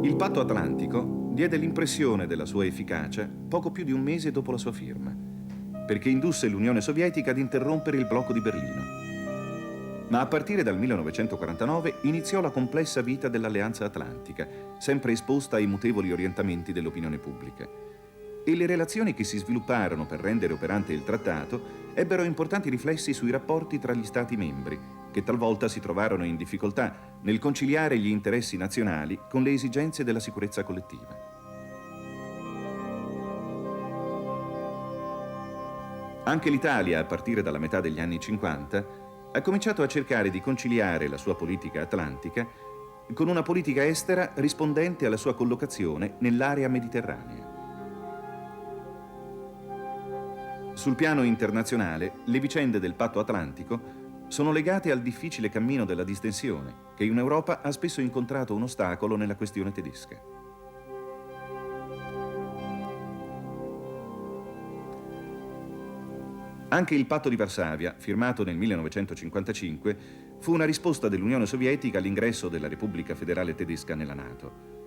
Il patto atlantico diede l'impressione della sua efficacia poco più di un mese dopo la sua firma, perché indusse l'Unione Sovietica ad interrompere il blocco di Berlino. Ma a partire dal 1949 iniziò la complessa vita dell'Alleanza Atlantica, sempre esposta ai mutevoli orientamenti dell'opinione pubblica. E le relazioni che si svilupparono per rendere operante il trattato ebbero importanti riflessi sui rapporti tra gli Stati membri, che talvolta si trovarono in difficoltà nel conciliare gli interessi nazionali con le esigenze della sicurezza collettiva. Anche l'Italia, a partire dalla metà degli anni 50, ha cominciato a cercare di conciliare la sua politica atlantica con una politica estera rispondente alla sua collocazione nell'area mediterranea. Sul piano internazionale, le vicende del patto atlantico sono legate al difficile cammino della distensione, che in Europa ha spesso incontrato un ostacolo nella questione tedesca. Anche il patto di Varsavia, firmato nel 1955, fu una risposta dell'Unione Sovietica all'ingresso della Repubblica Federale Tedesca nella NATO.